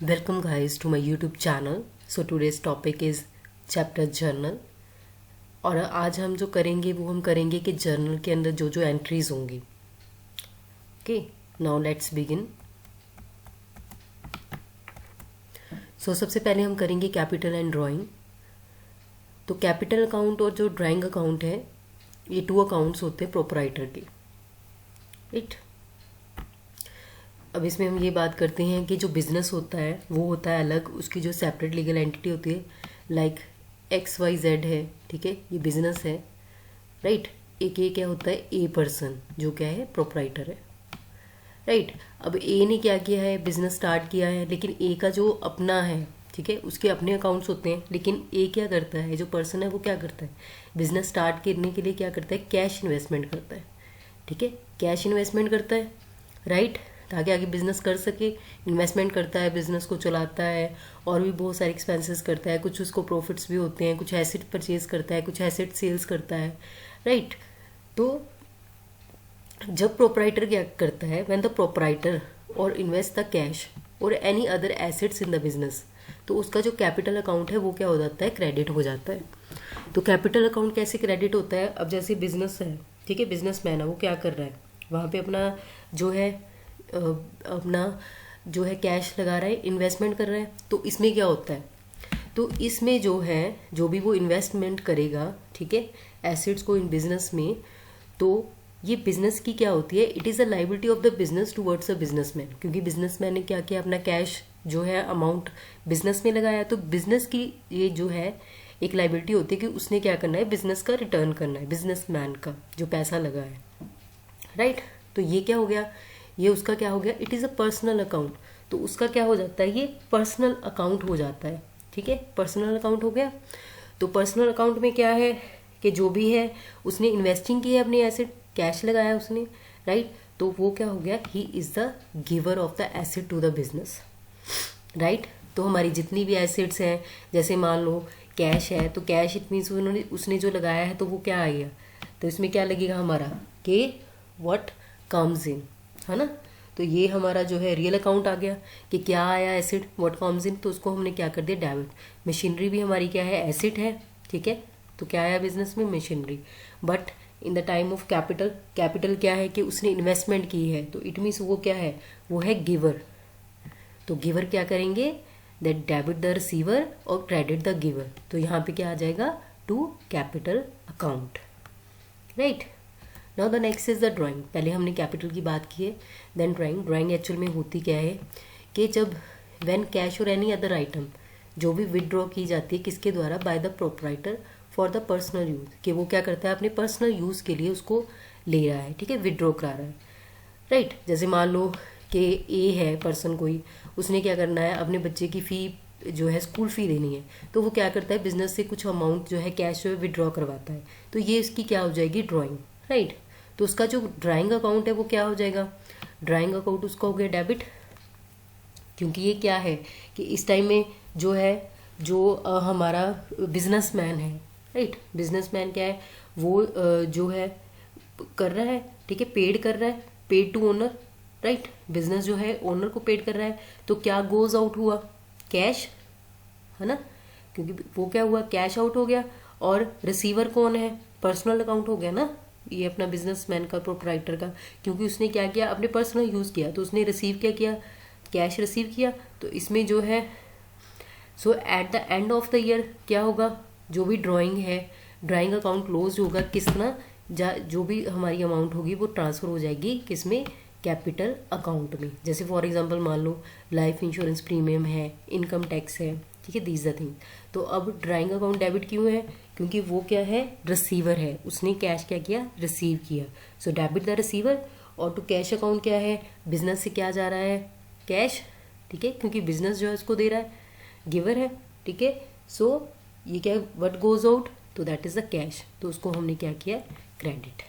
Welcome guys to my YouTube channel. So today's topic is chapter journal. और आज हम जो करेंगे वो हम करेंगे कि जर्नल के अंदर जो जो एंट्रीज होंगी. Okay, now let's begin. So सबसे पहले हम करेंगे कैपिटल एंड ड्राइंग. तो कैपिटल अकाउंट और जो ड्राइंग अकाउंट है ये 2 अकाउंट्स होते हैं प्रोपराइटर के. राइट. अब इसमें हम ये बात करते हैं कि जो बिजनेस होता है वो होता है अलग, उसकी जो सेपरेट लीगल एंटिटी होती है लाइक XYZ है. ठीक है, ये बिजनेस है. राइट. एक ये क्या होता है ए पर्सन जो क्या है प्रोपराइटर है. राइट. अब ए ने क्या किया है, बिजनेस स्टार्ट किया है, लेकिन ए का जो अपना है, ठीक है, उसके अपने अकाउंट्स होते हैं. लेकिन ए क्या करता है, जो पर्सन है वो क्या करता है, बिजनेस स्टार्ट करने के लिए क्या करता है, कैश इन्वेस्टमेंट करता है. ठीक है, कैश इन्वेस्टमेंट करता है. राइट. ताकि आगे बिजनेस कर सके. इन्वेस्टमेंट करता है, बिजनेस को चलाता है, और भी बहुत सारे एक्सपेंसेस करता है. कुछ उसको प्रॉफिट्स भी होते हैं, कुछ एसेट परचेज करता है, कुछ एसेट सेल्स करता है. राइट. तो जब प्रोपराइटर क्या करता है, व्हेन द प्रोपराइटर और इन्वेस्ट द कैश और any other assets in the business, तो उसका जो कैपिटल अकाउंट है वो क्या हो जाता है, क्रेडिट हो जाता है. तो कैपिटल अकाउंट कैसे क्रेडिट होता है, अब जैसे बिजनेस है, ठीक है, बिजनेसमैन है, वो क्या कर रहा है, वहाँ पे अपना जो है कैश लगा रहा है, इन्वेस्टमेंट कर रहा है. तो इसमें क्या होता है, तो इसमें जो है जो भी वो इन्वेस्टमेंट करेगा, ठीक है, एसेट्स को इन बिजनेस में, तो ये बिजनेस की क्या होती है, it is a liability of the business towards a businessman. क्योंकि बिजनेसमैन ने क्या किया, अपना कैश जो है अमाउंट बिजनेस में लगाया. तो बिजनेस की ये जो है एक लाइबिलिटी होती है कि उसने क्या करना है, बिजनेस का रिटर्न करना है, बिजनेसमैन का जो पैसा लगा है. राइट. तो ये क्या हो गया, ये उसका क्या हो गया, it is a personal account. तो उसका क्या हो जाता है, ये पर्सनल अकाउंट हो जाता है. ठीक है, पर्सनल अकाउंट हो गया. तो पर्सनल अकाउंट में क्या है कि जो भी है उसने इन्वेस्टिंग की है, अपनी एसेट कैश लगाया उसने. राइट. तो वो क्या हो गया, he is the giver of the asset to the business. Right. तो हमारी जितनी भी एसेट्स हैं, जैसे मान लो कैश है, तो कैश इट मीन्स उन्होंने उसने जो लगाया है, तो वो क्या आएगा, तो इसमें क्या लगेगा हमारा कि व्हाट कम्स इन, है ना. तो ये हमारा जो है रियल अकाउंट आ गया कि क्या आया एसिड, व्हाट कम्स इन. तो उसको हमने क्या कर दिया, डेबिट. मशीनरी भी हमारी क्या है, एसिड है. ठीक है. तो क्या आया बिजनेस में, machinery. But in the time of capital, capital क्या है कि उसने इन्वेस्टमेंट की है, तो इट मीन्स वो क्या है, वो है गिवर. तो गिवर क्या करेंगे, दैट डेबिट द रिसीवर और क्रेडिट द गिवर. तो यहाँ पे क्या आ जाएगा, to capital account. Right. Now the next is the drawing. पहले हमने कैपिटल की बात की है, देन ड्राइंग. ड्राइंग एक्चुअल में होती क्या है कि जब व्हेन कैश और एनी अदर आइटम जो भी विदड्रॉ की जाती है, किसके द्वारा, bye the proprietor for the personal use, कि वो क्या करता है, अपने पर्सनल यूज़ के लिए उसको ले रहा है. ठीक है, विदड्रॉ करा रहा है. राइट. जैसे मान लो कि ए है पर्सन कोई, उसने क्या करना है, अपने बच्चे की फ़ी जो है स्कूल फ़ी देनी है, तो वो क्या करता है, बिजनेस से कुछ अमाउंट जो है कैश जो है विदड्रॉ करवाता है. तो ये इसकी क्या हो जाएगी, ड्राइंग. राइट. तो उसका जो ड्राइंग अकाउंट है वो क्या हो जाएगा, ड्राइंग अकाउंट उसका हो गया डेबिट. क्योंकि ये क्या है कि इस टाइम में जो है जो हमारा बिजनेसमैन है, राइट, बिजनेसमैन क्या है, वो जो है कर रहा है, ठीक है, पेड कर रहा है, paid to owner. Right. Business जो है ओनर को पेड कर रहा है. तो क्या गोज आउट हुआ, कैश, है ना. क्योंकि वो क्या हुआ, कैश आउट हो गया. और रिसीवर कौन है, पर्सनल अकाउंट हो गया ना, ये अपना बिजनेसमैन का, प्रोपराइटर का. क्योंकि उसने क्या किया, अपने पर्सनल यूज़ किया, तो उसने रिसीव क्या किया, कैश रिसीव किया. तो इसमें जो है so at the end of the year क्या होगा, जो भी ड्राइंग है, ड्राइंग अकाउंट क्लोज होगा, किस तरह, जो भी हमारी अमाउंट होगी वो ट्रांसफ़र हो जाएगी किसमें, कैपिटल अकाउंट में. जैसे फॉर एग्जांपल मान लो लाइफ इंश्योरेंस प्रीमियम है, इनकम टैक्स है, ठीक है, दीज द थिंग. तो अब ड्राइंग अकाउंट डेबिट क्यों है, क्योंकि वो क्या है, रिसीवर है, उसने कैश क्या किया, रिसीव किया. So debit the receiver. और टू कैश अकाउंट क्या है, बिजनेस से क्या जा रहा है, कैश. ठीक है, क्योंकि बिजनेस जो है उसको दे रहा है, गिवर है. ठीक है. सो ये क्या, व्हाट गोज आउट, तो दैट इज द कैश. तो उसको हमने क्या किया, क्रेडिट.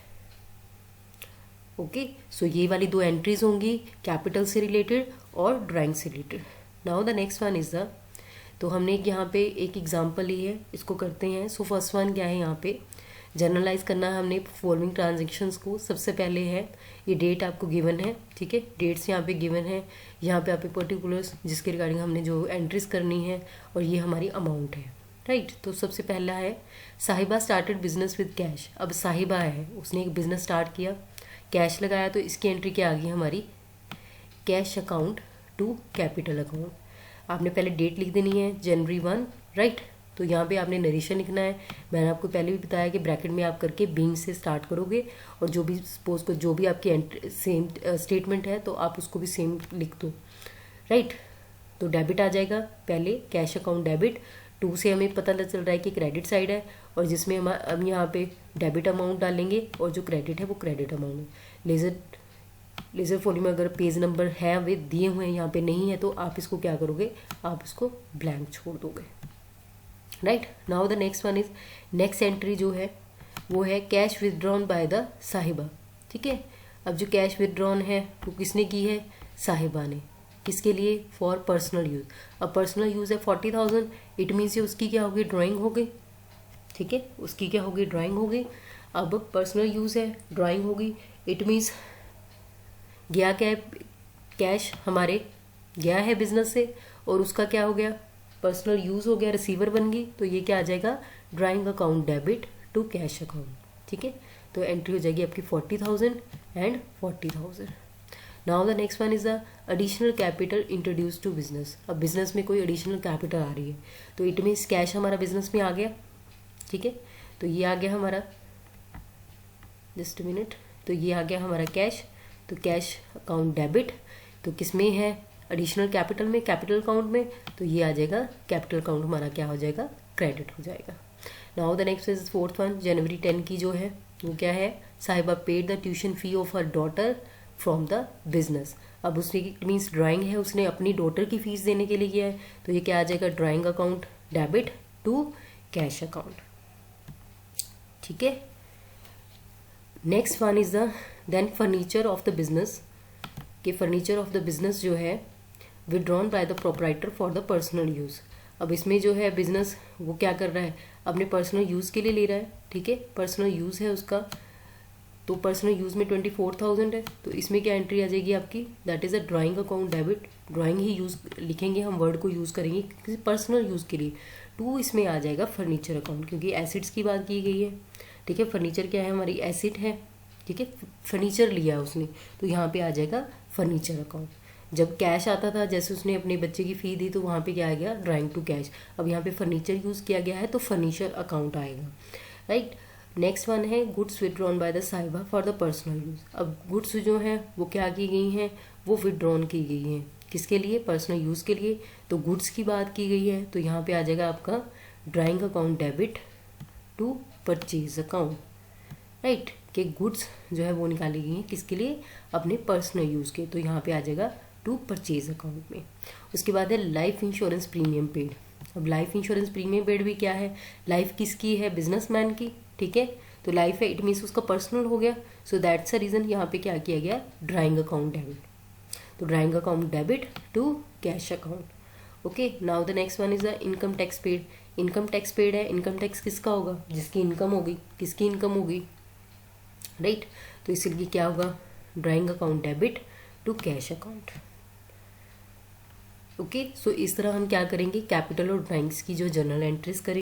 ओके. सो ये वाली 2 एंट्रीज होंगी, कैपिटल से रिलेटेड और ड्राइंग से related. Now the next one is the, तो हमने यहाँ पे एक एग्जांपल ली है, इसको करते हैं. सो फर्स्ट वन क्या है यहाँ पे, जर्नलाइज करना है हमने फॉलोइंग ट्रांजेक्शन्स को। सबसे पहले है ये डेट आपको गिवन है, ठीक है, डेट्स यहाँ पे गिवन है, यहाँ पे आपके पर्टिकुलर्स जिसके रिगार्डिंग हमने जो एंट्रीज करनी है, और ये हमारी अमाउंट है, राइट। तो सबसे पहला है साहिबा स्टार्टेड बिजनेस विद कैश। अब साहिबा है, उसने एक बिजनेस स्टार्ट किया, कैश लगाया, तो इसकी एंट्री क्या आ गई हमारी, cash account to capital account. आपने पहले डेट लिख देनी है जनवरी 1, राइट। तो यहाँ पे आपने नरेशन लिखना है। मैंने आपको पहले भी बताया कि ब्रैकेट में आप करके बीइंग से स्टार्ट करोगे, और जो भी सपोज को जो भी आपकी सेम स्टेटमेंट है तो आप उसको भी सेम लिख दो, राइट। तो डेबिट आ जाएगा पहले, कैश अकाउंट डेबिट। 2 से हमें पता चल रहा है कि क्रेडिट साइड है, और जिसमें हम यहाँ पे डेबिट अमाउंट डालेंगे, और जो क्रेडिट है वो क्रेडिट अमाउंट है। लेजर फॉली में अगर पेज नंबर है वे दिए हुए हैं, यहाँ पे नहीं है, तो आप इसको क्या करोगे, आप इसको ब्लैंक छोड़ दोगे, right. Now the next one is, next entry जो है वो है कैश विदड्रॉन बाय द साहिबा, ठीक है। अब जो कैश विदड्रॉन है वो किसने की है, साहिबा ने। किसके लिए, फॉर पर्सनल यूज। अब पर्सनल यूज है 40,000, इट मीन्स ये उसकी क्या होगी, ड्राइंग हो गई, ठीक है, उसकी क्या होगी, ड्राइंग हो गई। अब पर्सनल यूज है, ड्राइंग होगी, इट मीन्स गया क्या है, कैश हमारे गया है बिजनेस से, और उसका क्या हो गया, पर्सनल यूज हो गया, रिसीवर बन गई, तो ये क्या आ जाएगा, drawing account debit to cash account, ठीक है। तो एंट्री हो जाएगी आपकी 40,000 and 40,000। Now the next one is the additional capital introduce to business. अब बिजनेस में कोई एडिशनल कैपिटल आ रही है, तो इट मीन्स कैश हमारा बिजनेस में आ गया, ठीक है। तो ये आ गया हमारा, जस्ट मिनट, तो ये आ गया हमारा कैश, तो कैश अकाउंट डेबिट, तो किस में है, एडिशनल कैपिटल में, कैपिटल अकाउंट में, तो ये आ जाएगा कैपिटल अकाउंट हमारा क्या हो जाएगा, क्रेडिट हो जाएगा। Now the next is fourth one, जनवरी 10 की जो है वो क्या है, Sahiba paid the tuition fee of her daughter from the business. अब उसने मीन्स ड्राइंग है, उसने अपनी डॉटर की फीस देने के लिए किया है, तो ये क्या आ जाएगा, drawing account debit to cash account, ठीक है। Next one is the then furniture of the business, कि फर्नीचर ऑफ द बिजनेस जो है withdrawn by the proprietor for the personal use. अब इसमें जो है बिजनेस वो क्या कर रहा है, अपने पर्सनल यूज के लिए ले रहा है, ठीक है, पर्सनल यूज है उसका, तो पर्सनल यूज में 24,000 है, तो इसमें क्या एंट्री आ जाएगी आपकी, that is a drawing account debit. Drawing he use लिखेंगे हम, वर्ड को यूज करेंगे किसी पर्सनल यूज के लिए। 2 इसमें आ जाएगा फर्नीचर अकाउंट, क्योंकि एसिड्स की बात की गई है, ठीक है। फर्नीचर क्या है, हमारी एसिड है, ठीक है, फर्नीचर लिया उसने, तो यहाँ पे आ जाएगा फर्नीचर अकाउंट। जब कैश आता था, जैसे उसने अपने बच्चे की फ़ी दी, तो वहाँ पे क्या आ गया, ड्राइंग टू कैश। अब यहाँ पे फर्नीचर यूज़ किया गया है, तो फर्नीचर अकाउंट आएगा, राइट। नेक्स्ट वन है गुड्स विड्रॉन बाय द साहिबा फॉर द पर्सनल यूज़। अब गुड्स जो हैं वो क्या की गई हैं, वो विड्रॉन की गई हैं, किसके लिए, पर्सनल यूज़ के लिए। तो गुड्स की बात की गई है, तो यहाँ पे आ जाएगा आपका drawing account debit to purchase account, right, कि गुड्स जो है वो निकाली गई हैं किसके लिए, अपने पर्सनल यूज़ के, तो यहाँ पे आ जाएगा टू परचेज अकाउंट में। उसके बाद है लाइफ इंश्योरेंस प्रीमियम पेड। अब लाइफ इंश्योरेंस प्रीमियम पेड भी क्या है, लाइफ किसकी है, बिजनेसमैन की, ठीक है, तो लाइफ है, इट मीन्स उसका पर्सनल हो गया, सो दैट्स अ रीज़न यहाँ पे क्या किया गया, ड्राइंग अकाउंट डेबिट, तो drawing account debit to cash account. Okay, now the next one is the income tax paid. Income tax paid है, इनकम टैक्स किसका होगा, जिसकी इनकम होगी, किसकी इनकम होगी, राइट, तो इसलिए क्या होगा, drawing account debit to cash account. Okay, so इस तरह हम क्या करेंगे, कैपिटल और ड्राइंग्स की जो जर्नल एंट्रीज करेंगे।